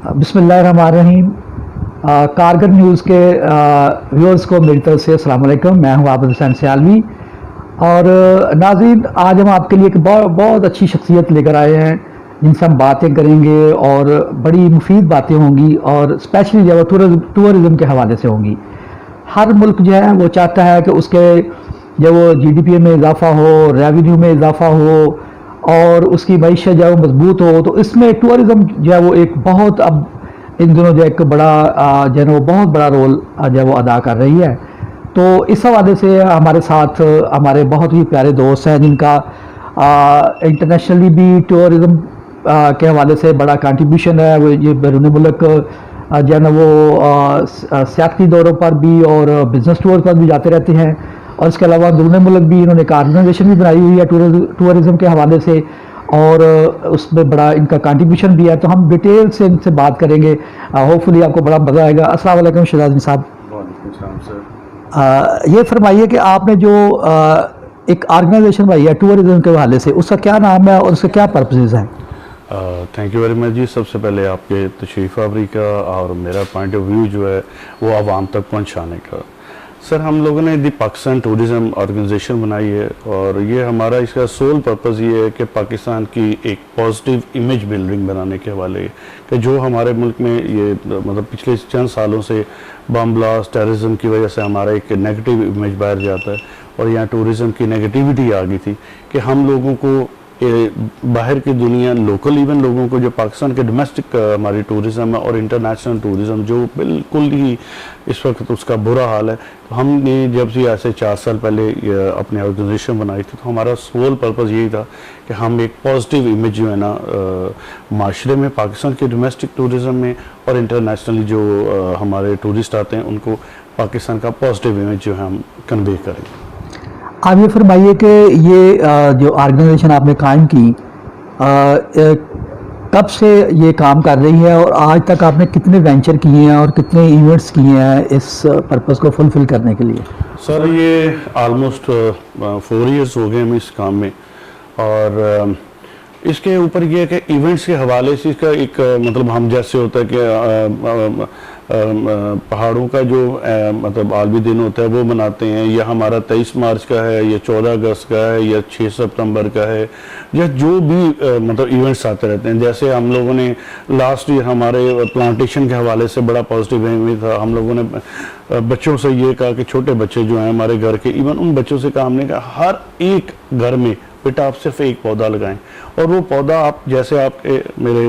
बिस्मिल्लाहिर्रहमानिर्रहीम। कारगर न्यूज़ के व्यूअर्स को मेरी तरफ से अस्सलाम वालेकुम। मैं हूं आबिद हुसैन सियालवी। और नाज़रीन, आज हम आपके लिए एक बहुत बहुत अच्छी शख्सियत लेकर आए हैं जिनसे हम बातें करेंगे और बड़ी मुफीद बातें होंगी, और स्पेशली जो टूरिज़्म के हवाले से होंगी। हर मुल्क जो है वो चाहता है कि उसके जब वो जीडीपी में इजाफा हो, रेवेन्यू में इजाफा हो और उसकी मईशत जो है वो मजबूत हो, तो इसमें टूरिज़्म जो है वो एक बहुत अब इन दिनों जो एक बड़ा जो है वो बहुत बड़ा रोल जो है वो अदा कर रही है। तो इस हवाले से हमारे साथ हमारे बहुत ही प्यारे दोस्त हैं जिनका इंटरनेशनली भी टूरिज़्म के हवाले से बड़ा कंट्रीब्यूशन है। वो ये बैरून मुल्क जो है ना वो सियाती दौरों पर भी और बिजनेस टूर पर भी जाते रहते हैं, और इसके अलावा अंदरून मुल्क भी इन्होंने एक ऑर्गेनाइजेशन भी बनाई हुई है टूरिज़्म के हवाले से, और उसमें बड़ा इनका कंट्रीब्यूशन भी है। तो हम डिटेल से इनसे बात करेंगे, होपफुली आपको बड़ा मज़ा आएगा। अस्सलाम वालेकुम शहजाद साहब। ये फरमाइए कि आपने जो एक ऑर्गेनाइजेशन बनाई है टूरिज़्म के हवाले से, उसका क्या नाम है और उसके क्या पर्पसेस हैं? थैंक यू वेरी मच जी। सबसे पहले आपके तशरीफ़ आवरी का और मेरा पॉइंट ऑफ व्यू जो है वो आवाम तक पहुंचाने का। सर, हम लोगों ने दी पाकिस्तान टूरिज़्म ऑर्गेनाइजेशन बनाई है, और ये हमारा इसका सोल पर्पज़ ये है कि पाकिस्तान की एक पॉजिटिव इमेज बिल्डिंग बनाने के हवाले कि जो हमारे मुल्क में ये मतलब पिछले चंद सालों से बम ब्लास्ट टेररिज्म की वजह से हमारा एक नेगेटिव इमेज बाहर जाता है, और यहाँ टूरिज़्म की नेगेटिविटी आ गई थी कि हम लोगों को बाहर की दुनिया, लोकल इवन लोगों को, जो पाकिस्तान के डोमेस्टिक हमारी टूरिज़्म है और इंटरनेशनल टूरिज़्म जो बिल्कुल ही इस वक्त उसका बुरा हाल है। तो हमने जब से ऐसे 4 साल पहले अपनी ऑर्गेनाइजेशन बनाई थी, तो हमारा सोल पर्पज़ यही था कि हम एक पॉजिटिव इमेज जो है ना माशरे में, पाकिस्तान के डोमेस्टिक टूरिज़्म में और इंटरनेशनली जो हमारे टूरिस्ट आते हैं उनको पाकिस्तान का पॉजिटिव इमेज जो है हम कन्वे करें। आप ये फरमाइए कि ये जो ऑर्गेनाइजेशन आपने कायम की, कब से ये काम कर रही है और आज तक आपने कितने वेंचर किए हैं और कितने इवेंट्स किए हैं इस पर्पस को फुलफिल करने के लिए? सर, ये ऑलमोस्ट 4 इयर्स हो गए हम इस काम में, और इसके ऊपर ये है कि इवेंट्स के हवाले से इसका एक मतलब हम जैसे होता है कि पहाड़ों का जो मतलब आलमी दिन होता है वो मनाते हैं, या हमारा 23 मार्च का है, या 14 अगस्त का है, या 6 सितंबर का है, या जो भी मतलब इवेंट्स आते रहते हैं। जैसे हम लोगों ने लास्ट ईयर हमारे प्लांटेशन के हवाले से बड़ा पॉजिटिव इवेंट था। हम लोगों ने बच्चों से ये कहा कि छोटे बच्चे जो हैं हमारे घर के, इवन उन बच्चों से काम नहीं कहा, हर एक घर में बेटा आप सिर्फ एक पौधा लगाएं, और वो पौधा आप जैसे आपके मेरे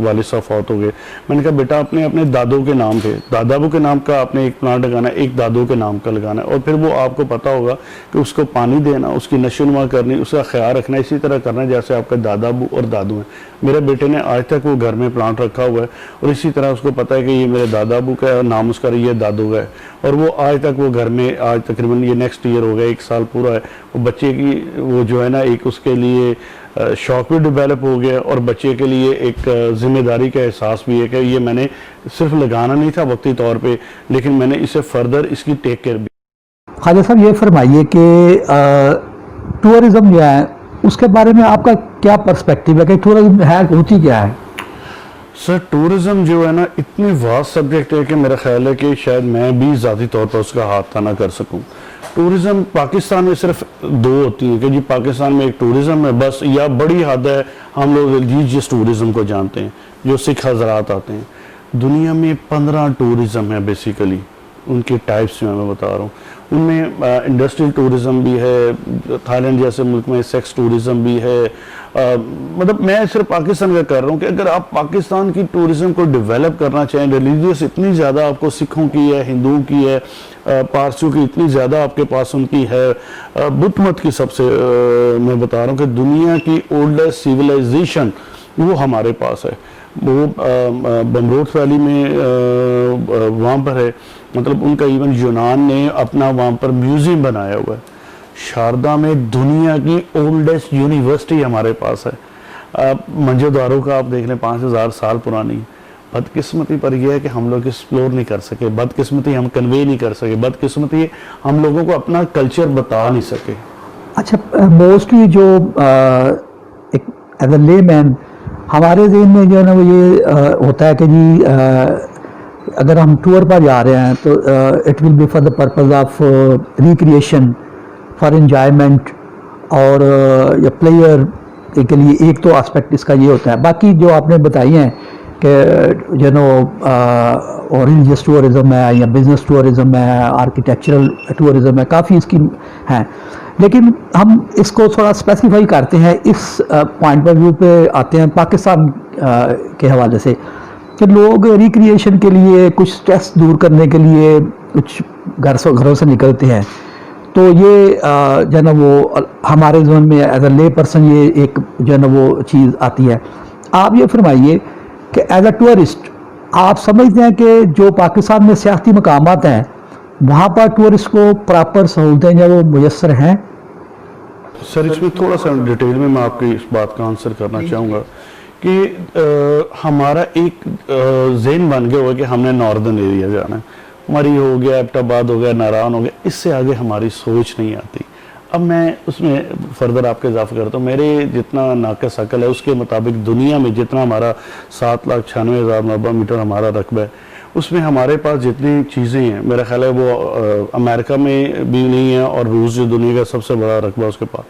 वालिद साहब फौत हो गए, मैंने कहा बेटा आपने अपने दादों के नाम पे, दादाबू के नाम का आपने एक प्लांट लगाना है, एक दादों के नाम का लगाना है, और फिर वो आपको पता होगा कि उसको पानी देना, उसकी नशोनुमा करनी, उसका ख्याल रखना इसी तरह करना जैसे आपके दादाबू और दादू हैं। मेरे बेटे ने आज तक वो घर में प्लांट रखा हुआ है, और इसी तरह उसको पता है कि ये मेरे दादाबू का नाम उसका, ये दादू का है, और वो आज तक वो घर में, आज तकरीबन ये नेक्स्ट ईयर हो गया, 1 साल पूरा है, वो बच्चे की वो जो है ना एक उसके लिए शौक भी डेवलप हो गया, और बच्चे के लिए एक जिम्मेदारी का एहसास भी है कि ये मैंने सिर्फ लगाना नहीं था वक्ती तौर पे, लेकिन मैंने इसे फर्दर इसकी टेक केयर भी। ख्वाजा साहब, ये फरमाइए कि टूरिज़्म जो है उसके बारे में आपका क्या पर्सपेक्टिव है कि टूरिज़्म है, होती क्या है? सर, टूरिज़्म जो है ना इतनी वास्ट सब्जेक्ट है कि मेरा ख्याल है कि शायद मैं भी ज़ाती तौर पर उसका हाथ ना कर सकूं। टूरिज़्म पाकिस्तान में सिर्फ 2 होती हैं कि जी पाकिस्तान में एक टूरिज़्म है बस, या बड़ी हद है हम लोग रिलीजियस टूरिज़्म को जानते हैं जो सिख हजरात आते हैं। दुनिया में 15 टूरिज़्म है बेसिकली, उनकी टाइप्स जो मैं बता रहा हूँ। उनमें इंडस्ट्रियल टूरिज़्म भी है, थाईलैंड जैसे मुल्क में सेक्स टूरिज़्म भी है। मतलब मैं सिर्फ पाकिस्तान का कर रहा हूँ कि अगर आप पाकिस्तान की टूरिज़्म को डेवलप करना चाहें, रिलीजियस इतनी ज़्यादा आपको सिखों की है, हिंदुओं की है, पारसियों की इतनी ज़्यादा आपके पास उनकी है, बुद्ध मत की सबसे मैं बता रहा हूँ कि दुनिया की ओल्डेस्ट सिविलाइजेशन वो हमारे पास है, वो बमरोट वैली में वहाँ पर है। मतलब उनका इवन यूनान ने अपना वहाँ पर म्यूज़ियम बनाया हुआ है। शारदा में दुनिया की ओल्डेस्ट यूनिवर्सिटी हमारे पास है। मंजोदारों का आप देख लें 5000 साल पुरानी। बदकिस्मती पर यह है कि हम लोग एक्सप्लोर नहीं कर सके, बदकिस्मती हम कन्वे नहीं कर सके, बदकिस्मती हम लोगों को अपना कल्चर बता नहीं सके। अच्छा, मोस्टली जो एक एज अ लेमैन हमारे ज़हन में जो है ना वो ये होता है कि जी अगर हम टूर पर जा रहे हैं तो it will be for the purpose of recreation, for enjoyment, और या प्लेयर के लिए एक तो एस्पेक्ट इसका ये होता है। बाकी जो आपने बताई हैं कि जो नो और रिलीजियस टूरिज़म है या बिज़नेस टूरिज़म है, आर्किटेक्चरल टूरिज़म है, काफ़ी इसकी हैं। लेकिन हम इसको थोड़ा स्पेसिफाई करते हैं, इस पॉइंट ऑफ व्यू पे आते हैं पाकिस्तान के हवाले से कि लोग रिक्रिएशन के लिए, कुछ स्ट्रेस दूर करने के लिए कुछ घरों से निकलते हैं। तो ये जो है ना वो हमारे जोन में एज अ ले पर्सन ये एक जो है ना वो चीज़ आती है। आप ये फरमाइए कि एज अ टूरिस्ट आप समझते हैं कि जो पाकिस्तान में सियाहती मकामात हैं वहाँ पर टूरिस्ट को प्रॉपर सहूलतें जो वो मुयसर हैं? सर इसमें थोड़ा सा डिटेल में मैं आपकी इस बात का आंसर करना चाहूँगा कि हमारा एक ज़हन बन गया हुआ कि हमने नॉर्दर्न एरिया जाना है, मरी हो गया, एबटाबाद हो गया, नारायण हो गया, इससे आगे हमारी सोच नहीं आती। अब मैं उसमें फर्दर आपके इजाफा करता हूँ, मेरे जितना नाक़िस अकल है उसके मुताबिक दुनिया में जितना हमारा 7,96,000 मरबा मीटर हमारा रकबा है, उसमें हमारे पास जितनी चीज़ें हैं मेरा ख्याल है वो अमेरिका में भी नहीं है, और रूस जो दुनिया का सबसे बड़ा रकबा उसके पास।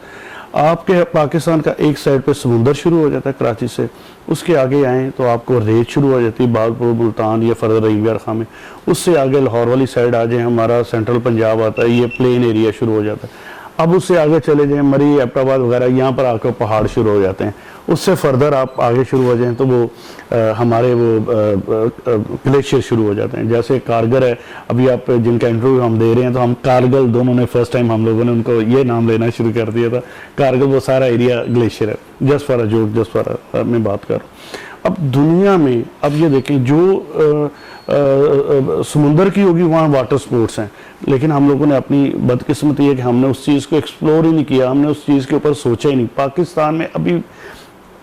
आपके पाकिस्तान का एक साइड पे समुंदर शुरू हो जाता है कराची से, उसके आगे आएँ तो आपको रेत शुरू हो जाती है बागपुर, मुल्तान या फर्दर रहीमयार खां में। उससे आगे लाहौर वाली साइड आ जाए, हमारा सेंट्रल पंजाब आता है, ये प्लेन एरिया शुरू हो जाता है। अब उससे आगे चले जाएं, मरी, एबटाबाद वगैरह, यहाँ पर आकर पहाड़ शुरू हो जाते हैं। उससे फर्दर आप आगे शुरू हो जाएं तो वो हमारे वो ग्लेशियर शुरू हो जाते हैं। जैसे कारगिल है, अभी आप जिनका इंटरव्यू हम दे रहे हैं तो हम कारगिल दोनों ने फर्स्ट टाइम हम लोगों ने उनको ये नाम लेना शुरू कर दिया था। कारगिल वो सारा एरिया ग्लेशियर है, just for a joke, just for मैं बात कर रहा हूँ। अब दुनिया में अब ये देखें जो समुंदर की होगी वहाँ वाटर स्पोर्ट्स हैं, लेकिन हम लोगों ने अपनी बदकिस्मती है कि हमने उस चीज़ को एक्सप्लोर ही नहीं किया, हमने उस चीज़ के ऊपर सोचा ही नहीं। पाकिस्तान में अभी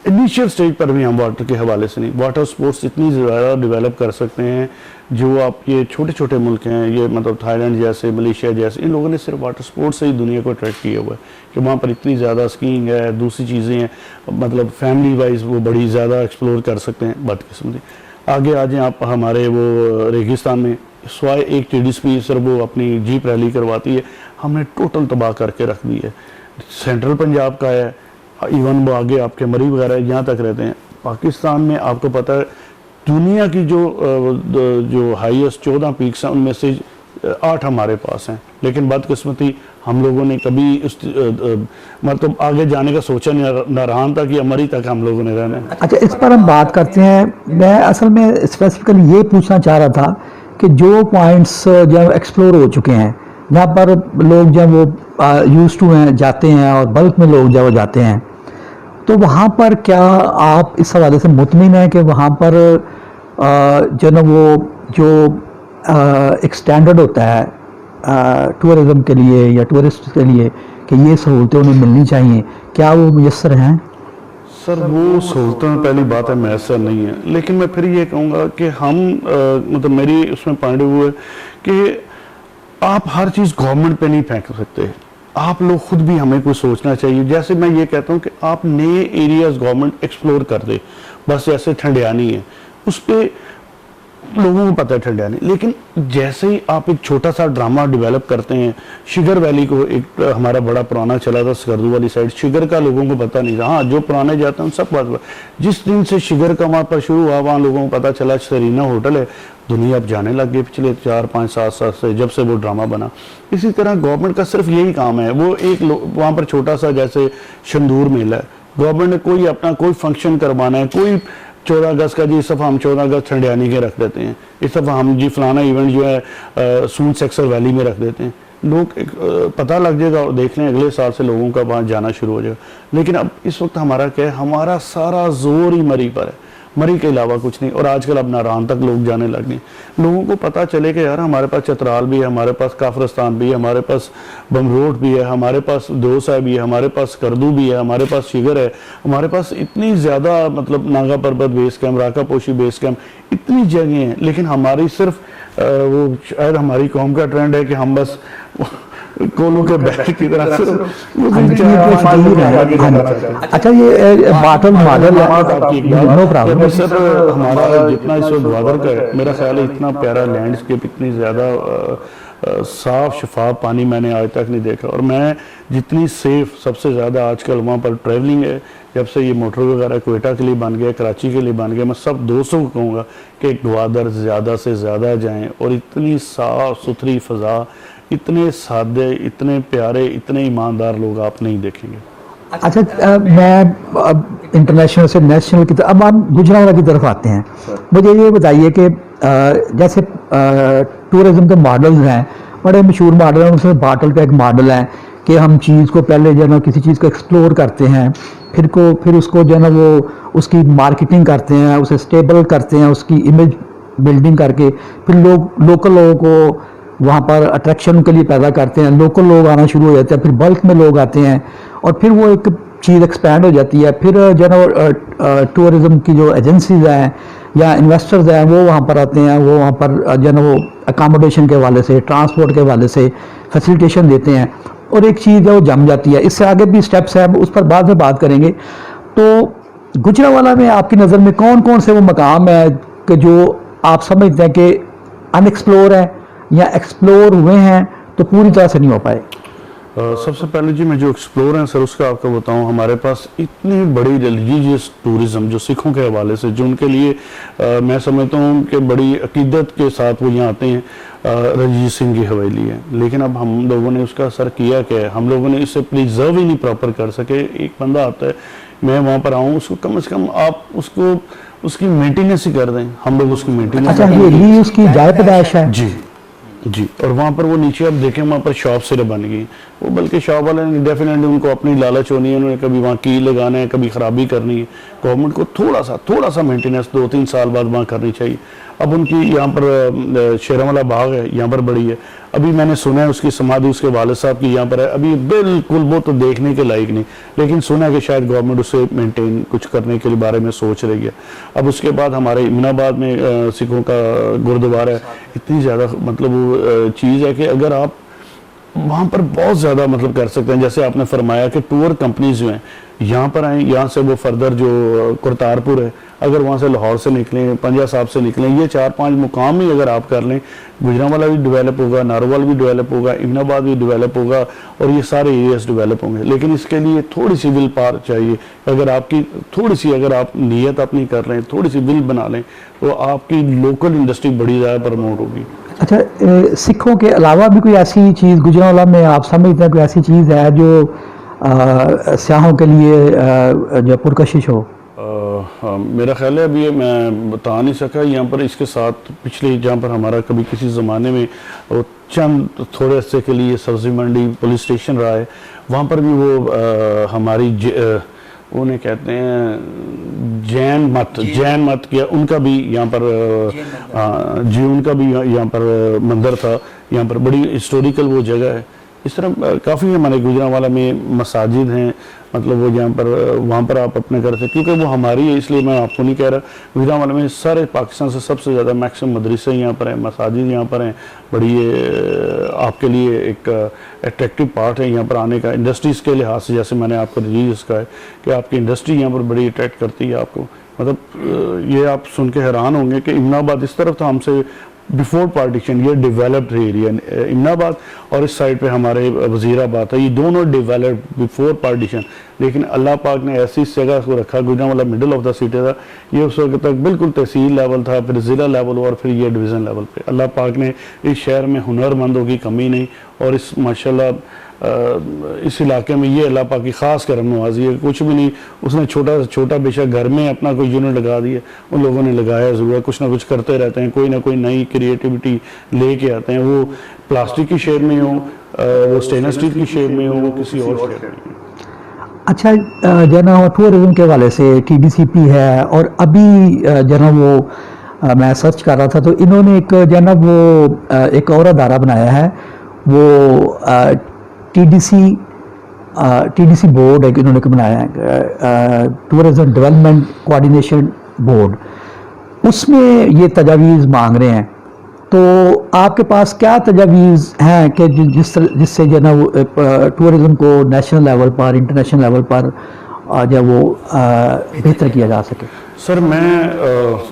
इनिशियल स्टेज पर भी हम वाटर के हवाले से नहीं, वाटर स्पोर्ट्स इतनी ज़्यादा डेवलप कर सकते हैं जो आप ये छोटे छोटे मुल्क हैं, ये मतलब थाईलैंड जैसे, मलेशिया जैसे, इन लोगों ने सिर्फ वाटर स्पोर्ट्स से ही दुनिया को अट्रैक्ट किया हुआ है कि वहाँ पर इतनी ज़्यादा स्कीइंग है, दूसरी चीज़ें हैं, मतलब फैमिली वाइज वो बड़ी ज़्यादा एक्सप्लोर कर सकते हैं। बदकिस्मती आगे आ जाएँ आप हमारे वो रेगिस्तान में, स्वाय एक TDSP सर वो अपनी जीप रैली करवाती है, हमने टोटल तबाह करके रख दी है। सेंट्रल पंजाब का है, इवन वो आगे आपके मरी वगैरह यहाँ तक रहते हैं। पाकिस्तान में आपको पता है दुनिया की जो हाईएस्ट 14 पीक्स हैं उनमें से 8 हमारे पास हैं, लेकिन बदकिस्मती हम लोगों ने कभी उस मतलब आगे जाने का सोचा नहीं, नारायण तक या मरी तक हम लोगों ने रहना है। अच्छा, इस पर हम बात करते हैं। मैं असल में स्पेसिफिकली ये पूछना चाह रहा था कि जो पॉइंट्स जब एक्सप्लोर हो चुके हैं, जहाँ पर लोग जब वो यूज टू हैं जाते हैं और बल्क में लोग जब वो जाते हैं, तो वहाँ पर क्या आप इस हवाले से मुतमिन हैं कि वहाँ पर जो ना वो जो एक स्टैंडर्ड होता है टूरिज़म के लिए या टूरिस्ट के लिए कि ये सहूलतें उन्हें मिलनी चाहिए, क्या वो मुयस्सर हैं? सर वो सहूलतें पहली बात है मैसर नहीं है, लेकिन मैं फिर ये कहूँगा कि हम मतलब मेरी उसमें पॉइंट ऑफ व्यू है कि आप हर चीज़ गवर्नमेंट पे नहीं फेंक सकते, आप लोग खुद भी हमें कुछ सोचना चाहिए। जैसे मैं ये कहता हूँ कि आप नए एरियाज गवर्नमेंट एक्सप्लोर कर दे, बस जैसे ठंडियानी है उस पर लोगों को पता है ठंडियानी, लेकिन जैसे ही आप एक छोटा सा ड्रामा डेवलप करते हैं, शिगर वैली को एक हमारा बड़ा पुराना चला था स्कर्दू वाली साइड, शिगर का लोगों को पता नहीं था। हाँ, जो पुराने जाते हैं सब बात, जिस दिन से शिगर का वहाँ पर शुरू हुआ वहाँ लोगों को पता चला सरीना होटल है, दुनिया अब जाने लग गई पिछले 4, 5, 7 साल से जब से वो ड्रामा बना। इसी तरह गवर्नमेंट का सिर्फ यही काम है, वो एक वहाँ पर छोटा सा जैसे शंदूर मेला है, गवर्नमेंट ने कोई अपना कोई फंक्शन करवाना है, कोई 14 अगस्त का जी इस दफ़ा हम 14 अगस्त ठंडियानी के रख देते हैं, इस दफ़ा हम जी फलाना इवेंट जो है सून सेक्सर वैली में रख देते हैं, लोग पता लग जाएगा और देख लें अगले साल से लोगों का वहाँ जाना शुरू हो जाएगा। लेकिन अब इस वक्त हमारा क्या है, हमारा सारा जोर ही मरी पर है, मरी के अलावा कुछ नहीं। और आजकल अब नारायण तक लोग जाने लग गए, लोगों को पता चले कि यार हमारे पास चतराल भी है, हमारे पास काफरस्तान भी है, हमारे पास बमरोड भी है, हमारे पास दोसा भी है, हमारे पास करदू भी है, हमारे पास शिगर है, हमारे पास इतनी ज़्यादा मतलब नागा पर्वत बेस कैम्प, राका पोशी बेस कैम्प, इतनी जगह हैं। लेकिन हमारी सिर्फ वो शायद हमारी कौम का ट्रेंड है कि हम बस कोलू के बैग की तरह से अच्छा ये bottle model no problem. Sir हमारा जितना इस वक्त ग्वादर का है, मेरा ख्याल है इतना प्यारा लैंडस्केप, इतनी ज़्यादा साफ शफाफ पानी मैंने आज तक नहीं देखा। और मैं जितनी सेफ सबसे ज़्यादा आजकल वहाँ पर ट्रैवलिंग है, जब से ये मोटर वगैरह कोयटा के लिए बन गया, कराची के लिए बन गया, मैं सब दोस्तों को कहूँगा कि ग्वादर ज़्यादा से ज़्यादा जाएं। और इतनी साफ़ सुथरी फ़ज़ा, इतने सादे, इतने प्यारे, इतने ईमानदार लोग आप नहीं देखेंगे। अच्छा मैं अब इंटरनेशनल से नेशनल की तरफ, अब हम गुजरावाला की तरफ आते हैं। मुझे ये बताइए कि जैसे टूरिज्म के मॉडल्स हैं, बड़े मशहूर मॉडल हैं, उसमें बाटल का एक मॉडल है कि हम चीज़ को पहले जो है ना किसी चीज़ को एक्सप्लोर करते हैं, फिर उसको जो है ना वो उसकी मार्केटिंग करते हैं, उसे स्टेबल करते हैं, उसकी इमेज बिल्डिंग करके फिर लोकल लोगों को वहाँ पर अट्रैक्शन के लिए पैदा करते हैं, लोकल लोग आना शुरू हो जाते हैं, फिर बल्क में लोग आते हैं और फिर वो एक चीज़ एक्सपैंड हो जाती है। फिर जो है ना टूरिज़्म की जो एजेंसीज हैं या इन्वेस्टर्स हैं वो वहाँ पर आते हैं, वो वहाँ पर जो है ना वो अकामोडेशन के हवाले से, ट्रांसपोर्ट के हवाले से फैसिलिटेशन देते हैं और एक चीज़ है वो जम जाती है। इससे आगे भी स्टेप्स हैं, उस पर बाद में बात करेंगे। तो गुजरावाला में आपकी नज़र में कौन कौन से वो मकाम है कि जो आप समझते हैं कि अनएक्सप्लोर है या एक्सप्लोर हुए हैं तो पूरी तरह से नहीं हो पाए? सबसे पहले जी मैं जो एक्सप्लोर हैं सर उसका आपको बताऊं, हमारे पास इतनी बड़ी रिलीजियस टूरिज्म जो सिखों के हवाले से, जो उनके लिए मैं समझता हूं कि बड़ी अकीदत के साथ वो यहाँ आते हैं। रंजीत सिंह की हवेली है, लेकिन अब हम लोगों ने उसका असर किया क्या है, हम लोगों ने इसे प्रिजर्व ही नहीं प्रॉपर कर सके। एक बंदा आता है, मैं वहाँ पर आऊँ, उसको कम से कम आप उसको उसकी मेंटेनेंस ही कर दें, हम लोग उसकी मेंटेनेंस। अच्छा ये उसकी जाय पैदाइश है जी जी। और वहाँ पर वो नीचे आप देखें, वहाँ पर शॉप सिर्फ बन गई वो, बल्कि शॉप वाले ने डेफिनेटली उनको अपनी लालच होनी है, उन्होंने कभी वहाँ की लगाना है, कभी खराबी करनी है। गवर्नमेंट को थोड़ा सा मेंटेनेंस 2-3 साल बाद वहाँ करनी चाहिए। अब उनकी यहाँ पर शेरवाला बाग है, यहाँ पर बड़ी है, अभी मैंने सुना है उसकी समाधि उसके वालिद साहब की यहाँ पर है, अभी बिल्कुल वो तो देखने के लायक नहीं, लेकिन सुना है कि शायद गवर्नमेंट उसे मेंटेन कुछ करने के बारे में सोच रही है। अब उसके बाद हमारे इमनाबाद में सिखों का गुरुद्वारा है, इतनी ज़्यादा मतलब वो चीज़ है कि अगर आप वहाँ पर बहुत ज़्यादा मतलब कर सकते हैं। जैसे आपने फरमाया कि टूर कंपनीज जो हैं यहाँ पर आएँ, यहाँ से वो फर्दर जो करतारपुर है, अगर वहाँ से लाहौर से निकलें, पंजा साहब से निकलें, ये 4-5 मुकाम ही अगर आप कर लें, गुजरांवाला भी डेवलप होगा, नारोवाल भी डेवलप होगा, इमनाबाद भी डेवलप होगा और ये सारे एरियाज डेवलप होंगे। लेकिन इसके लिए थोड़ी सी विल पावर चाहिए। अगर आपकी थोड़ी सी, अगर आप नीयत अपनी कर लें, थोड़ी सी विल बना लें, तो आपकी लोकल इंडस्ट्री बड़ी ज़्यादा प्रमोट होगी। अच्छा सिखों के अलावा भी कोई ऐसी चीज़ गुजरांवाला में आप समझते हैं, कोई ऐसी चीज़ है जो सयाहों के लिए जो पुरकशिश हो? मेरा ख्याल है अभी मैं बता नहीं सका यहाँ पर। इसके साथ पिछले जहाँ पर हमारा कभी किसी ज़माने में वो चंद थोड़े अरसे के लिए सब्जी मंडी पुलिस स्टेशन रहा है, वहाँ पर भी वो हमारी उन्हें कहते हैं जैन मत किया, उनका भी यहाँ पर जी उनका भी यहाँ पर मंदिर था, यहाँ पर बड़ी हिस्टोरिकल वो जगह है। इस तरह काफ़ी हमारे गुजरांवाला में मसाजिद हैं, मतलब वो जहाँ पर वहाँ पर आप अपने घर से, क्योंकि वो हमारी है इसलिए मैं आपको नहीं कह रहा। गुजरांवाला में सारे पाकिस्तान से सबसे ज़्यादा मैक्सिमम मदरसे यहाँ पर हैं, मसाजिद यहाँ पर हैं, बड़ी आपके लिए एक अट्रैक्टिव पार्ट है यहाँ पर आने का। इंडस्ट्रीज़ के लिहाज से जैसे मैंने आपको रिलीज कहा है कि आपकी इंडस्ट्री यहाँ पर बड़ी अट्रैक्ट करती है आपको। मतलब ये आप सुन के हैरान होंगे कि इमनाबाद इस तरफ था हमसे बिफोर पार्टीशन, ये डेवलप्ड एरिया इमनाबाद, और इस साइड पे हमारे वजीराबाद था, ये दोनों डेवलप्ड बिफोर पार्टीशन। लेकिन अल्लाह पाक ने ऐसी जगह को रखा, Gujranwala middle of the city था, ये उस वक्त तक बिल्कुल तहसील लेवल था, फिर ज़िला लेवल और फिर ये डिवीज़न लेवल पे। अल्लाह पाक ने इस शहर में हुनरमंदों की कमी नहीं, और इस माशाल्लाह इस इलाके में ये अल्लाह पाक की ख़ास करम नवाजी है। कुछ भी नहीं, उसने छोटा बेशक घर में अपना कोई यूनिट लगा दिया, उन लोगों ने लगाया ज़रूर, कुछ ना कुछ करते रहते हैं, कोई ना कोई नई क्रिएटिविटी लेके आते हैं, वो प्लास्टिक की शेप में हो, वो स्टेनलेस स्टील की शेप में हो, वो किसी और शेप में। अच्छा जना टूरिज्म के वाले से TDCP है, और अभी जना वो मैं सर्च कर रहा था तो इन्होंने एक जना वो एक और अदारा बनाया है, वो TDC बोर्ड है कि इन्होंने बनाया है, टूरिज्म डेवलपमेंट कोऑर्डिनेशन बोर्ड। उसमें ये तजावीज़ मांग रहे हैं तो आपके पास क्या तजावीज़ हैं कि जिससे जो है ना वो टूरिज़्म को नेशनल लेवल पर, इंटरनेशनल लेवल पर जो वो बेहतर किया जा सके? सर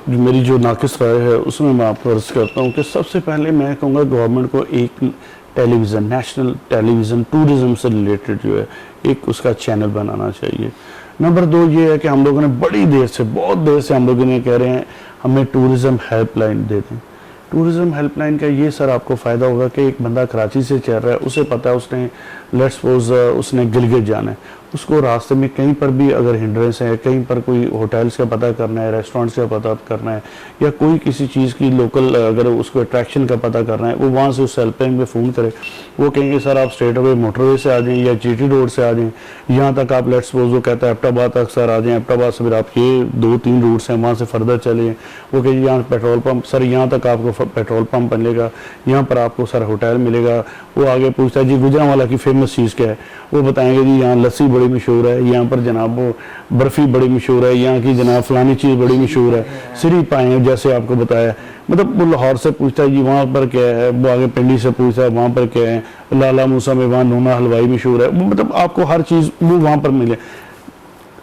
जो मेरी जो नाकिस राय है उसमें मैं आपको अर्ज करता हूँ कि सबसे पहले मैं कहूँगा गवर्नमेंट को एक टेलीविज़न, नेशनल टेलीविज़न टूरिज़्म से रिलेटेड जो है एक उसका चैनल बनाना चाहिए। नंबर 2 ये है कि हम लोगों ने बड़ी देर से, बहुत देर से हम लोगों ने कह रहे हैं हमें टूरिज़्म हेल्पलाइन दे दें। टूरिज़्म हेल्पलाइन का ये सर आपको फ़ायदा होगा कि एक बंदा कराची से चल रहा है, उसे पता है उसने लेट्स सपोज उसने गिलगित जाना है, उसको रास्ते में कहीं पर भी अगर हिंड्रेंस है, कहीं पर कोई होटल्स का पता करना है, रेस्टोरेंट्स का पता करना है, या कोई किसी चीज़ की लोकल अगर उसको अट्रैक्शन का पता करना है, वो वहाँ से उस हेल्पलाइन में फ़ोन करे। वो कहेंगे सर आप स्ट्रेट अवे मोटरवे से आ जाएं या जीटी रोड से आ जाएं, यहाँ तक आप लेट्स सपोज वो कहता है एबटाबाद तक सर आ जाएं, एबटाबाद से फिर आप ये 2-3 रूट्स हैं वहाँ से फर्दर चले। वो कहेंगे यहाँ पेट्रोल पंप सर, यहाँ तक आपको पेट्रोल पंप मिलेगा, यहाँ पर आपको सर होटल मिलेगा। वो आगे पूछता है जी गुजरांवाला की फेमस चीज़ क्या है, वो बताएंगे जी यहाँ लस्सी बड़ी मशहूर है, यहाँ पर जनाब वो बर्फ़ी बड़ी मशहूर है, यहाँ की जनाब फलानी चीज़ बड़ी मशहूर है, सिरी पाए जैसे आपको बताया। मतलब वो लाहौर से पूछता है जी वहाँ पर क्या है, वो आगे पिंडी से पूछता है वहाँ पर क्या है, लाला मूसा में वहाँ नूना हलवाई मशहूर है। मतलब आपको हर चीज़ वो वहाँ पर मिले।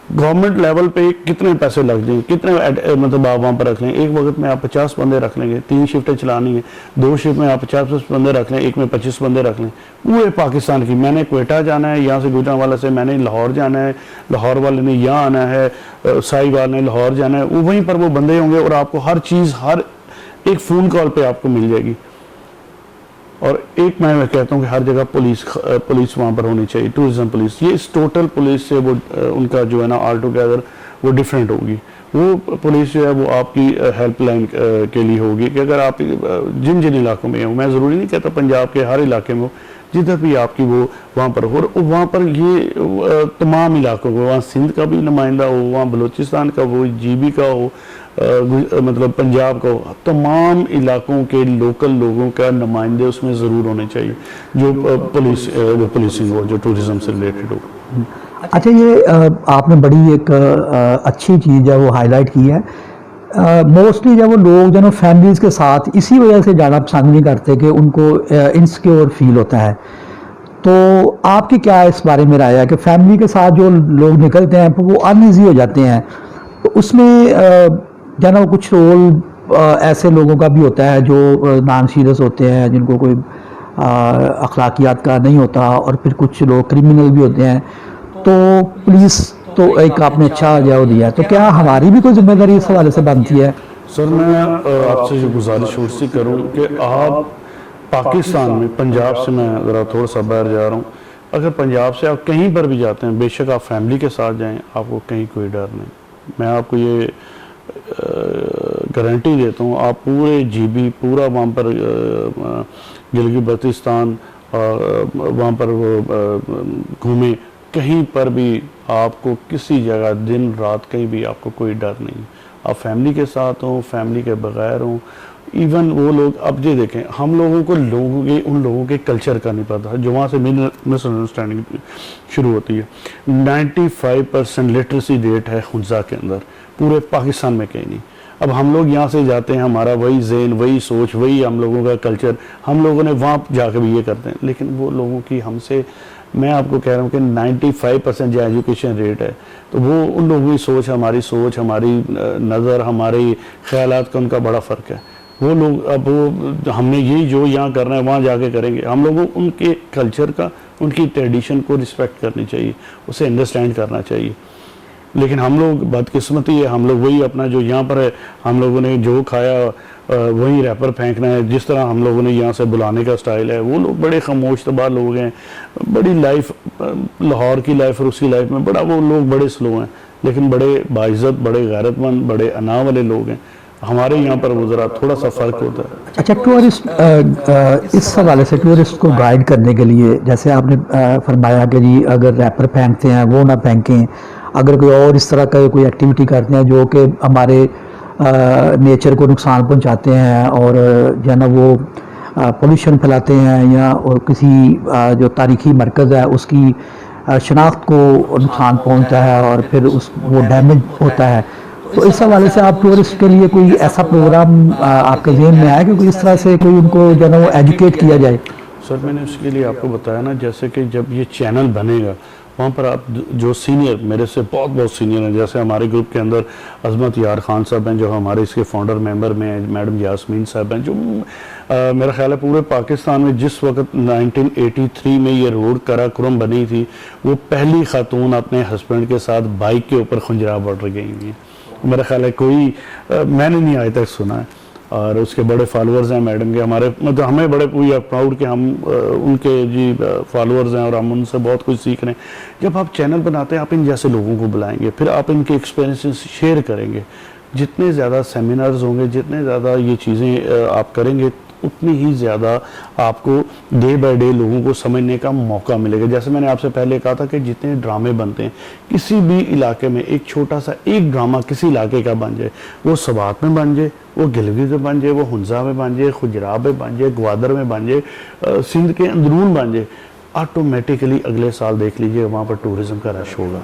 गवर्नमेंट लेवल पे कितने पैसे लग जाएंगे, कितने मतलब आप वहाँ पर रख लें, एक वक्त में आप 50 बंदे रख लेंगे, 3 शिफ्टें चलानी है, 2 शिफ्ट में आप 50 बंदे रख लें, एक में 25 बंदे रख लें। पूरे पाकिस्तान की, मैंने क्वेटा जाना है, यहाँ से गुजरांवाला से मैंने लाहौर जाना है, लाहौर वाले ने यहाँ आना है, साई वाले ने लाहौर जाना है, वो वहीं पर वो बंदे होंगे और आपको हर चीज़ हर एक फ़ोन कॉल पर आपको मिल जाएगी। और एक मैं कहता हूँ कि हर जगह पुलिस वहाँ पर होनी चाहिए, टूरिज्म पुलिस। ये इस टोटल पुलिस से वो उनका जो है ना ऑल टुगेदर वो डिफरेंट होगी। वो पुलिस जो है वो आपकी हेल्पलाइन के लिए होगी कि अगर आप जिन जिन इलाकों में हो, मैं ज़रूरी नहीं कहता पंजाब के हर इलाके में हो, जिधर भी आपकी वो वहाँ पर हो, और वहाँ पर ये तमाम इलाकों को, वहाँ सिंध का भी नुमाइंदा हो, वहाँ बलूचिस्तान का हो, जीबी का हो, मतलब पंजाब का हो, तमाम इलाकों के लोकल लोगों का नुमाइंदे उसमें ज़रूर होने चाहिए जो पुलिसिंग हो, जो टूरिज़म से रिलेटेड हो। अच्छा, ये आपने बड़ी एक अच्छी चीज़ है वो हाईलाइट की है। मोस्टली जब वो लोग जो है फैमिलीज़ के साथ इसी वजह से जाना पसंद नहीं करते कि उनको इनसिक्योर फील होता है। तो आपकी क्या इस बारे में राय है कि फैमिली के साथ जो लोग निकलते हैं वो अनईजी हो जाते हैं, तो उसमें जो ना कुछ रोल ऐसे लोगों का भी होता है जो नॉन सीरियस होते हैं, जिनको कोई अखलाकियात का नहीं होता, और फिर कुछ लोग क्रिमिनल भी होते हैं। तो पुलिस तो एक आपने अच्छा जो दिया है, तो क्या हमारी भी कोई जिम्मेदारी इस हवाले से बनती है? सर मैं आपसे जो गुजारिश और सी करूँ कि आप पाकिस्तान में, पंजाब से मैं ज़रा थोड़ा सा बाहर जा रहा हूँ, अगर पंजाब से आप कहीं पर भी जाते हैं, बेशक आप फैमिली के साथ जाएं, आपको कहीं कोई डर नहीं। मैं आपको ये गारंटी देता हूँ, आप पूरे जीबी पूरा वहाँ पर गिलगित बल्तिस्तान वहाँ पर घूमें, कहीं पर भी आपको किसी जगह दिन रात कहीं भी आपको कोई डर नहीं। आप फैमिली के साथ हों, फैमिली के बगैर हों, इवन वो लोग, अब ये देखें, हम लोगों को उन लोगों के कल्चर का नहीं पता, जो वहाँ से मिसअंडरस्टैंडिंग शुरू होती है। 95% लिटरेसी रेट है हुंजा के अंदर, पूरे पाकिस्तान में कहीं नहीं। अब हम लोग यहाँ से जाते हैं, हमारा वही ज़हन, वही सोच, वही हम लोगों का कल्चर, हम लोगों ने वहाँ जाकर भी ये करते हैं। लेकिन वो लोगों की हमसे, मैं आपको कह रहा हूँ कि 95% जो एजुकेशन रेट है, तो वो उन लोगों की सोच, हमारी नज़र, हमारे ख्यालात का उनका बड़ा फ़र्क है। वो लोग, अब वो हमने यही जो यहाँ करना है वहाँ जाके करेंगे। हम लोगों को उनके कल्चर का, उनकी ट्रेडिशन को रिस्पेक्ट करनी चाहिए, उसे अंडरस्टैंड करना चाहिए। लेकिन हम लोग बदकिस्मती है, हम लोग वही अपना जो यहाँ पर है, हम लोगों ने जो खाया वही रैपर फेंकना है। जिस तरह हम लोगों ने यहाँ से बुलाने का स्टाइल है, वो लोग बड़े खामोश तबाह लोग हैं, बड़ी लाइफ, लाहौर की लाइफ और उसकी लाइफ में बड़ा, वो लोग बड़े स्लो हैं, लेकिन बड़े बाइज़्ज़त, बड़े गैरतमंद, बड़े अना वाले लोग हैं। हमारे यहाँ पर वो ज़रा थोड़ा सा फ़र्क होता है। अच्छा, टूरिस्ट इस हवाले से टूरिस्ट को गाइड करने के लिए, जैसे आपने फरमाया कि जी अगर रैपर फेंकते हैं वो ना फेंकें, अगर कोई और इस तरह का कोई एक्टिविटी करते हैं जो कि हमारे नेचर को नुकसान पहुंचाते हैं और जो है ना वो पोल्यूशन फैलाते हैं, या और किसी जो तारीखी मरकज़ है उसकी शनाख्त को नुकसान पहुंचता है और फिर वो डैमेज होता है, तो इस हवाले से आप टूरिस्ट के लिए कोई ऐसा प्रोग्राम आपके जहन में आया कि कोई इस तरह से कोई उनको जो है ना वो एजुकेट किया जाए? सर मैंने उसके लिए आपको बताया ना, जैसे कि जब ये चैनल बनेगा वहाँ पर आप जो सीनियर मेरे से बहुत सीनियर हैं, जैसे हमारे ग्रुप के अंदर अजमत यार खान साहब हैं जो हमारे इसके फाउंडर मेंबर में हैं, मैडम यास्मीन साहब हैं जो मेरा ख्याल है पूरे पाकिस्तान में जिस वक्त 1983 में ये रोड कराकुरम बनी थी वो पहली खातून अपने हस्बैंड के साथ बाइक के ऊपर खुंजरा बॉर्डर गई हुई हैं। मेरा ख्याल है कोई मैंने नहीं आज तक सुना है, और उसके बड़े फॉलोअर्स हैं मैडम के, हमारे मतलब हमें बड़े वी आर प्राउड कि हम उनके जी फॉलोअर्स हैं और हम उनसे बहुत कुछ सीख रहे हैं। जब आप चैनल बनाते हैं आप इन जैसे लोगों को बुलाएंगे, फिर आप इनके एक्सपीरियंसेस शेयर करेंगे, जितने ज़्यादा सेमिनार्स होंगे, जितने ज़्यादा ये चीज़ें आप करेंगे उतनी ही ज़्यादा आपको डे बाय डे लोगों को समझने का मौका मिलेगा। जैसे मैंने आपसे पहले कहा था कि जितने ड्रामे बनते हैं किसी भी इलाके में, एक छोटा सा एक ड्रामा किसी इलाके का बन जाए, वो सवात में बन जाए, वो गिलगित में बन जाए, वो हुंजा में बन जाए, खुजराब में बन जाए, ग्वादर में बन जाए, सिंध के अंदरून बन जाए, ऑटोमेटिकली अगले साल देख लीजिए वहाँ पर टूरिज़्म का रश होगा।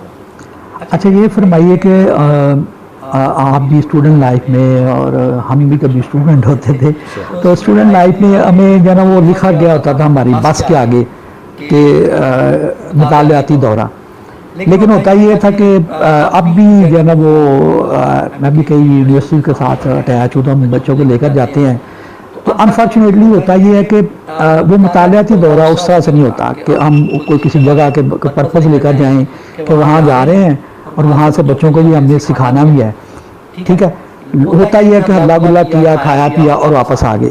अच्छा ये फरमाइए कि आप भी स्टूडेंट लाइफ में और हम भी कभी स्टूडेंट होते थे, तो स्टूडेंट लाइफ में हमें जो ना वो लिखा गया होता था हमारी बस के आगे कि मुतालियाती दौरा, लेकिन होता ये था कि अब भी जो है ना वो मैं भी कई यूनिवर्सिटी के साथ अटैच हूँ तो हम बच्चों को लेकर जाते हैं, तो अनफॉर्चुनेटली होता ये है कि वो मुतालियाती दौरा उस तरह से नहीं होता कि हम कोई किसी जगह के पर्पज़ लेकर जाएं कि वहाँ जा रहे हैं और वहाँ से बच्चों को भी हमने सिखाना भी है, ठीक है। होता ही है कि हल्ला गुल्ला किया, खाया पिया और वापस आ गए।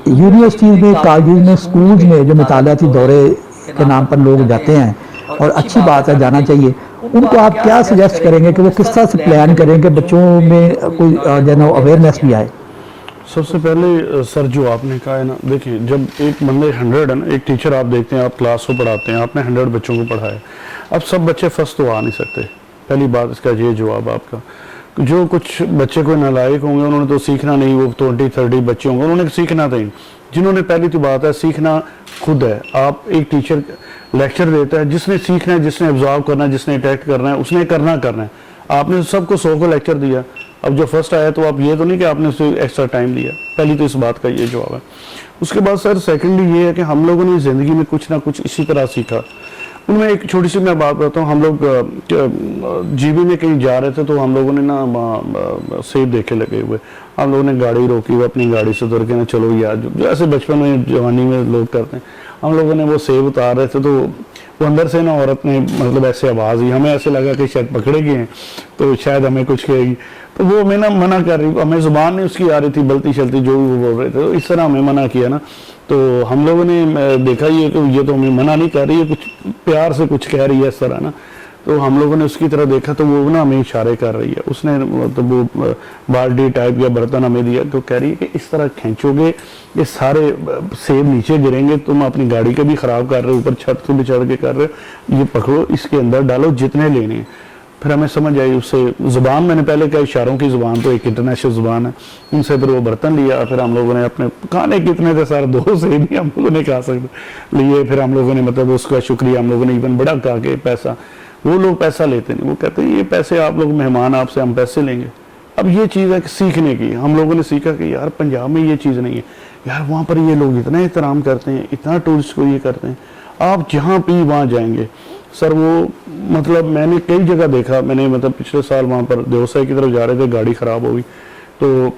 यूनिवर्सिटीज़ में, कॉलेज में, स्कूल्स में जो मुतालियाती दौरे के नाम पर लोग जाते हैं, और अच्छी बात है जाना चाहिए, उनको आप क्या सजेस्ट करेंगे कि वो किस तरह से प्लान करें कि बच्चों में कोई जो है ना अवेयरनेस भी आए? सबसे पहले सर जो आपने कहा है ना, देखिए जब एक बंदे 100 है ना, एक टीचर आप देखते हैं, आप क्लास को पढ़ाते हैं, आपने 100 बच्चों को पढ़ाया, अब सब बच्चे फर्स्ट तो आ नहीं सकते, पहली बात इसका ये जवाब आपका। जो कुछ बच्चे कोई नालायक होंगे उन्होंने तो सीखना नहीं, वो 20-30 बच्चे होंगे उन्होंने सीखना नहीं, जिन्होंने पहली तो बात है सीखना खुद है। आप एक टीचर लेक्चर देता है, जिसने सीखना है, जिसने ऑब्जर्व करना है, जिसने अटैक करना है उसने करना है। आपने सबको 100 को लेक्चर दिया, अब जो फर्स्ट आया तो आप ये तो नहीं कि आपने उसे एक्स्ट्रा टाइम दिया, पहली तो इस बात का ये जवाब है। उसके बाद सर सेकेंडली ये है कि हम लोगों ने ज़िंदगी में कुछ ना कुछ इसी तरह सीखा। उनमें एक छोटी सी मैं बात बताता हूँ, हम लोग जीबी में कहीं जा रहे थे तो हम लोगों ने ना सेब देखे लगे हुए, हम लोगों ने गाड़ी रोकी हुई, अपनी गाड़ी से उतर के ना चलो यार, जो ऐसे बचपन में जवानी में लोग करते हैं, हम लोगों ने वो सेब उतार रहे थे तो वो अंदर से ना औरत ने मतलब ऐसे आवाज़ ही, हमें ऐसे लगा कि शायद पकड़ेगी हैं तो शायद हमें कुछ कहेगी, तो वो हमें ना मना कर रही, हमें ज़ुबान नहीं उसकी आ रही थी, बलती चलती जो भी वो बोल रहे थे, तो इस तरह हमें मना किया ना, तो हम लोगों ने देखा ये कि ये तो हमें मना नहीं कर रही है, कुछ प्यार से कुछ कह रही है इस तरह ना, तो हम लोगों ने उसकी तरह देखा तो वो ना हमें इशारे कर रही है, उसने मतलब वो बाल्टी टाइप या बर्तन हमें दिया, तो कह रही है कि इस तरह खींचोगे ये सारे सेब नीचे गिरेंगे, तुम अपनी गाड़ी के भी ख़राब कर रहे हो, ऊपर छत को भी चढ़ के कर रहे हो, ये पकड़ो इसके अंदर डालो जितने लेने हैं। फिर हमें समझ आई उससे ज़ुबान, मैंने पहले कहा इशारों की ज़ुबान तो एक इंटरनेशनल ज़ुबान है, उनसे फिर वो बर्तन लिया, फिर हम लोगों ने अपने खाने कितने थे सारे 2 से भी हम लोगों ने खा सकते लिए, फिर हम लोगों ने मतलब उसका शुक्रिया हम लोगों ने इवन बड़ा कहा कि पैसा, वो लोग पैसा लेते नहीं, वो कहते हैं ये पैसे आप लोग मेहमान, आपसे हम पैसे लेंगे। अब ये चीज़ है कि सीखने की, हम लोगों ने सीखा कि यार पंजाब में ये चीज़ नहीं है, यार वहाँ पर ये लोग इतना एहतराम करते हैं, इतना टूरिस्ट को ये करते हैं, आप जहाँ भी वहाँ जाएंगे सर वो मतलब मैंने कई जगह देखा, मैंने मतलब पिछले साल वहाँ पर देवसाई की तरफ जा रहे थे, गाड़ी ख़राब हो गई तो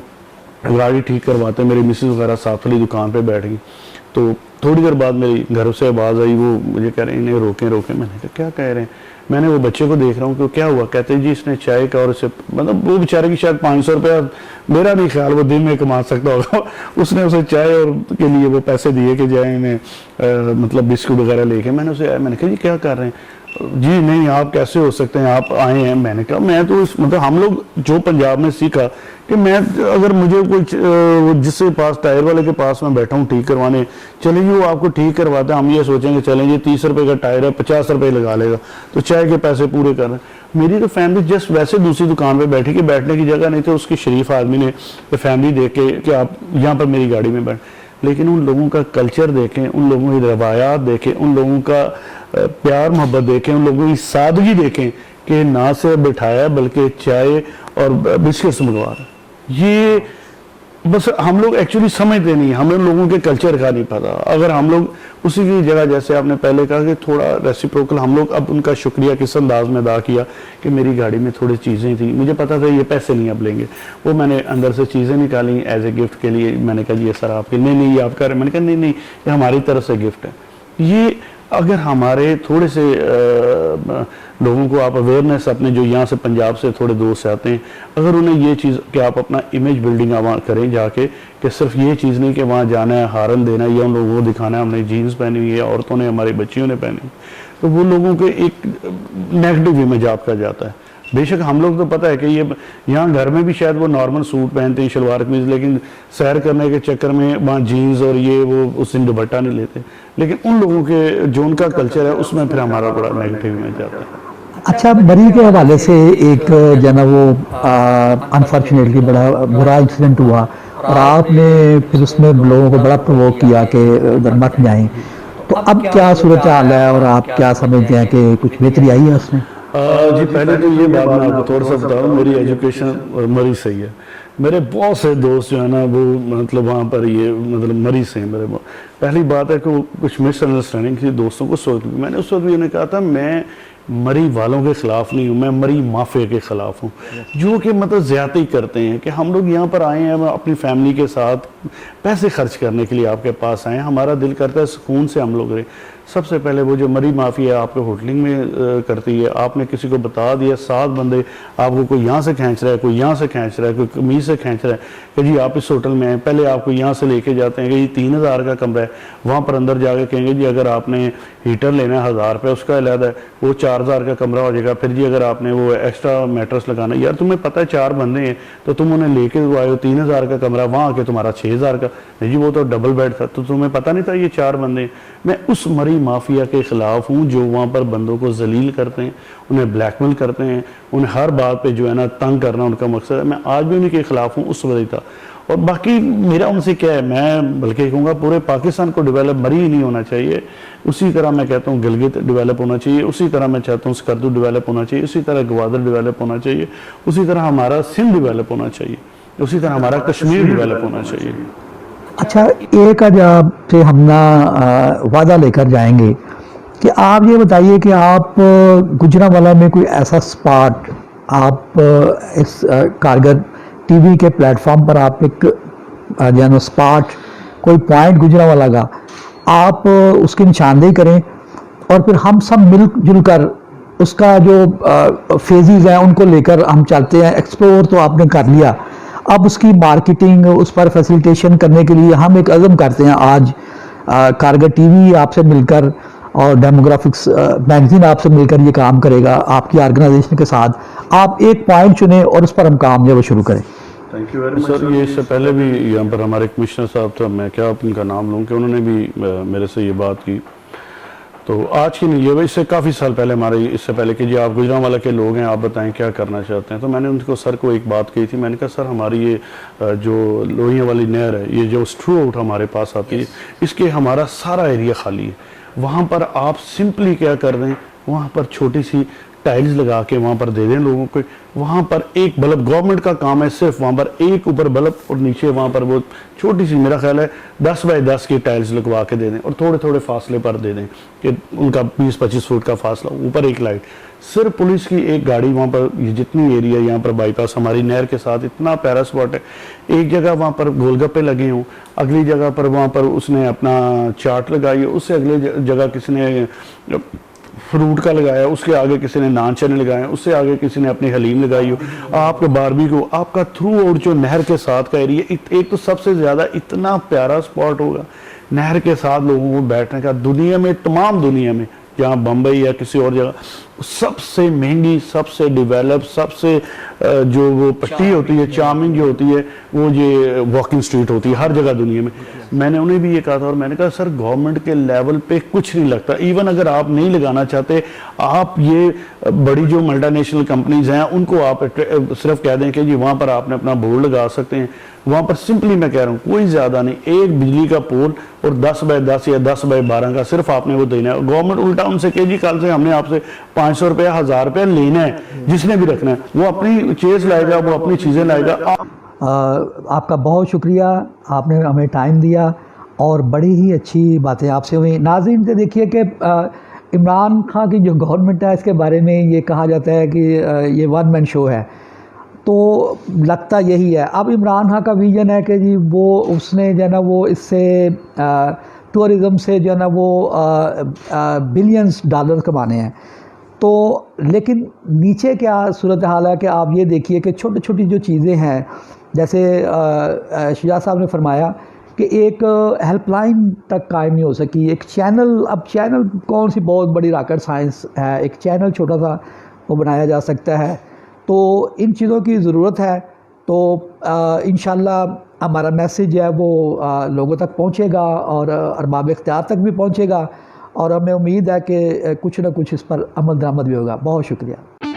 गाड़ी ठीक करवाते मेरी मिसेस वगैरह साथ वाली दुकान पे बैठ गई, तो थोड़ी देर बाद मेरी घर से आवाज़ आई, वो मुझे कह रहे हैं इन्हें रोकें रोकें, मैंने कहा क्या कह रहे हैं, मैंने वो बच्चे को देख रहा हूँ कि क्या हुआ, कहते हैं जी इसने चाय का और इसे मतलब वो बेचारे की शायद 500 रुपया, मेरा नहीं ख्याल वो दिन में कमा सकता होगा, उसने उसे चाय और के लिए वो पैसे दिए कि जाए इन्हें मतलब बिस्कुट वगैरह लेके, मैंने उसे मैंने कहा जी क्या कर रहे हैं, जी नहीं आप कैसे हो सकते हैं, आप आए हैं, मैंने कहा मैं तो मतलब हम लोग जो पंजाब में सीखा कि मैं अगर मुझे कुछ जिसके पास टायर वाले के पास मैं बैठा हूँ ठीक करवाने, चलिए वो आपको ठीक करवाता है, हम ये सोचेंगे चलेंगे 30 रुपए का टायर है 50 रुपए लगा लेगा तो चाय के पैसे पूरे कर रहे हैं। मेरी तो फैमिली जस्ट वैसे दूसरी दुकान पे बैठी कि बैठने की जगह नहीं थी, उसकी शरीफ आदमी ने तो फैमिली देख के कि आप यहाँ पर मेरी गाड़ी में बैठ, लेकिन उन लोगों का कल्चर देखें, उन लोगों की रवायात देखें, उन लोगों का प्यार मोहब्बत देखें, उन लोगों की सादगी देखें कि ना सिर्फ बिठाया बल्कि चाय और बिस्किट्स मंगवा रहे हैं। ये बस हम लोग एक्चुअली समझते नहीं, हमें लोगों के कल्चर का नहीं पता। अगर हम लोग उसी की जगह, जैसे आपने पहले कहा कि थोड़ा रेसिप्रोकल, हम लोग अब उनका शुक्रिया किस अंदाज में अदा किया कि मेरी गाड़ी में थोड़ी चीज़ें थी, मुझे पता था ये पैसे नहीं आप लेंगे, वो मैंने अंदर से चीज़ें निकाली एज ए गिफ्ट के लिए। मैंने कहा ये सर आपके, नहीं ये आपका, मैंने कहा नहीं ये हमारी तरफ से गिफ्ट है। ये अगर हमारे थोड़े से लोगों को आप अवेयरनेस, अपने जो यहाँ से पंजाब से थोड़े दोस्त आते हैं, अगर उन्हें ये चीज़ कि आप अपना इमेज बिल्डिंग वहाँ करें जाके, कि सिर्फ ये चीज़ नहीं कि वहाँ जाना है हारन देना है या उन लोगों को दिखाना है हमने जीन्स पहनी हुई है, औरतों ने, हमारी बच्चियों ने पहनी, तो वो लोगों के एक नेगेटिव इमेज आपका जाता है। बेशक हम लोग तो पता है कि ये यहाँ घर में भी शायद वो नॉर्मल सूट पहनते हैं, शलवार कमीज, लेकिन सैर करने के चक्कर में वहाँ जीन्स और ये वो उस दिन दुपट्टा नहीं लेते। लेकिन उन लोगों के जो उनका कल्चर है उसमें फिर हमारा बड़ा नेगेटिव इमेज जाता है। अच्छा, मरी के हवाले से एक जो ना वो अनफॉर्चुनेटली बड़ा बुरा इंसिडेंट हुआ और आपने फिर उसमें लोगों को बड़ा प्रोवोक किया कि उधर मत जाएं, तो अब क्या सूरत हाल है और आप क्या समझते हैं कि कुछ बेहतरी आई है उसमें? जी पहले तो ये बात मैं आपको थोड़ा सा बताऊँ, मेरी एजुकेशन मरी से ही है। मेरे बहुत से दोस्त जो है ना वो मतलब वहाँ पर ये मतलब मरी से हैं मेरे। पहली बात है कि वो कुछ मिसअंडरस्टैंडिंग थी दोस्तों को सोच, मैंने उस वक्त भी उन्हें कहा था मैं मरी वालों के खिलाफ नहीं हूँ, मैं मरी माफिया के खिलाफ हूँ, जो कि मतलब ज्यादती करते हैं कि हम लोग यहाँ पर आए हैं अपनी फैमिली के साथ पैसे खर्च करने के लिए आपके पास आए हैं, हमारा दिल करता है सुकून से हम लोग रहे। सबसे पहले वो जो मरी माफिया आपके होटलिंग में करती है, आपने किसी को बता दिया, 7 बंदे आपको, कोई यहाँ से खींच रहा है, कोई यहाँ से खींच रहा है, कोई कमीज से खींच रहा है कि जी आप इस होटल में आए, पहले आपको यहाँ से लेके जाते हैं कि ये 3000 का कमरा है, वहाँ पर अंदर जाके कहेंगे जी अगर आपने हीटर लेना है 1000 रुपये उसका अलग है, वो 4000 का कमरा हो जाएगा। फिर जी अगर आपने वो एक्स्ट्रा मैट्रेस लगाना है, यार तुम्हें पता है 4 बंदे हैं तो तुम उन्हें लेके आए हो 3000 का कमरा, वहाँ आके तुम्हारा 6000 का, नहीं जी वो तो डबल बेड था, तो तुम्हें पता नहीं था ये 4 बंदे हैं। मैं उस मरी माफिया के खिलाफ हूँ जो वहाँ पर बंदों को जलील करते हैं, उन्हें ब्लैकमेल करते हैं, उन्हें हर बात पे जो है ना तंग करना उनका मकसद है। मैं आज भी उन्हीं के खिलाफ हूँ, उस वजह था। और बाकी मेरा उनसे क्या है, मैं बल्कि कहूँगा पूरे पाकिस्तान को डेवलप मरी ही नहीं होना चाहिए, उसी तरह मैं कहता हूँ गिलगित डेवलप होना चाहिए, उसी तरह मैं चाहता हूँ स्कर्दू डेवलप होना चाहिए, उसी तरह ग्वादर डेवलप होना चाहिए, उसी तरह हमारा सिंध डेवलप होना चाहिए, उसी तरह हमारा कश्मीर डेवलप होना चाहिए। अच्छा, एक आज आपसे हम ना वादा लेकर जाएंगे कि आप ये बताइए कि आप गुजरांवाला में कोई ऐसा स्पॉट आप इस कारगर टीवी के प्लेटफॉर्म पर आप एक जो स्पॉट, कोई पॉइंट गुजरांवाला का आप उसकी निशानदेही करें और फिर हम सब मिलजुल कर उसका जो फेजेस हैं उनको लेकर हम चलते हैं। एक्सप्लोर तो आपने कर लिया, अब उसकी मार्केटिंग, उस पर फैसिलिटेशन करने के लिए हम एक अज़म करते हैं। आज कारगर टीवी आपसे मिलकर और डेमोग्राफिक्स मैगजीन आपसे मिलकर ये काम करेगा आपकी ऑर्गेनाइजेशन के साथ। आप एक पॉइंट चुनें और उस पर हम काम जो शुरू करें। Thank you very much sir. ये इससे पहले भी यहाँ पर हमारे कमिश्नर साहब थे, मैं क्या उनका नाम लूँ, कि उन्होंने भी मेरे से ये बात की। तो आज की नहीं है, इससे काफ़ी साल पहले हमारे, इससे पहले कि जी आप गुजरांवाला के लोग हैं, आप बताएं क्या करना चाहते हैं। तो मैंने उनको सर को एक बात कही थी, मैंने कहा सर हमारी ये जो लोहिया वाली नहर है, ये जो थ्रू आउट हमारे पास आती है, इसके हमारा सारा एरिया खाली है, वहाँ पर आप सिंपली क्या कर दें, वहाँ पर छोटी सी टाइल्स लगा के वहाँ पर दे दें लोगों को, वहाँ पर एक बल्ब, गवर्नमेंट का काम है सिर्फ वहाँ पर एक ऊपर बल्ब और नीचे वहाँ पर वो छोटी सी, मेरा ख्याल है 10 बाय 10 की टाइल्स लगवा के दे दें और थोड़े थोड़े फासले पर दे दें कि उनका 20-25 फुट का फासला, ऊपर एक लाइट। सिर्फ पुलिस की एक गाड़ी वहाँ पर, ये जितनी एरिया यहाँ पर बाईपास हमारी नहर के साथ इतना प्यारा स्पॉट है, एक जगह वहाँ पर गोलगप्पे लगे हों, अगली जगह पर वहाँ पर उसने अपना चाट लगाई, उससे अगली जगह किसी ने फ्रूट का लगाया, उसके आगे किसी ने नान चने लगाए, उससे आगे किसी ने अपनी हलीम लगाई हो, आपके बारबेक्यू, आपका थ्रू आउट जो नहर के साथ का एरिया, एक तो सबसे ज़्यादा इतना प्यारा स्पॉट होगा नहर के साथ लोगों को बैठने का, दुनिया में, तमाम दुनिया में, जहाँ बम्बई या किसी और जगह सबसे महंगी, सबसे डेवलप, सबसे जो वो पट्टी होती है, चार्मिंग जो होती है, वो ये वॉकिंग स्ट्रीट होती है हर जगह दुनिया में। मैंने उन्हें भी ये कहा था और मैंने कहा सर गवर्नमेंट के लेवल पे कुछ नहीं लगता, इवन अगर आप नहीं लगाना चाहते, आप ये बड़ी जो मल्टीनेशनल कंपनीज हैं उनको आप सिर्फ कह दें कि जी वहाँ पर आपने अपना बोर्ड लगा सकते हैं, वहाँ पर सिंपली मैं कह रहा हूँ कोई ज़्यादा नहीं, एक बिजली का पोल और 10 बाय 10 या 10 बाय 12 का सिर्फ आपने वो देना है। गवर्नमेंट उल्टा उनसे कहे जी कल से हमने आपसे 5 500 रुपया 1000 रुपया लेना है, जिसने भी रखना है वो अपनी चेज लाएगा, वो अपनी चीज़ें लाएगा। आपका बहुत शुक्रिया, आपने हमें टाइम दिया और बड़ी ही अच्छी बातें आपसे हुई। नाज़रीन तो देखिए कि इमरान खान की जो गवर्नमेंट है इसके बारे में ये कहा जाता है कि ये वन मैन शो है, तो लगता यही है। अब इमरान खान का विजन है कि जी वो उसने जो है ना वो इससे टूरिज़म से जो है ना वो बिलियंस डॉलर कमाने हैं। तो लेकिन नीचे क्या सूरत हाल है कि आप ये देखिए कि छोटी छोटी जो चीज़ें हैं, जैसे शुजा साहब ने फरमाया कि एक हेल्पलाइन तक कायम नहीं हो सकी, एक चैनल, अब चैनल कौन सी बहुत बड़ी रॉकेट साइंस है, एक चैनल छोटा सा वो बनाया जा सकता है। तो इन चीज़ों की ज़रूरत है। तो इंशाल्लाह हमारा मैसेज है वो लोगों तक पहुंचेगा और अरबाब इख्तियार तक भी पहुंचेगा, और हमें उम्मीद है कि कुछ ना कुछ इस पर अमल दरामद भी होगा। बहुत शुक्रिया।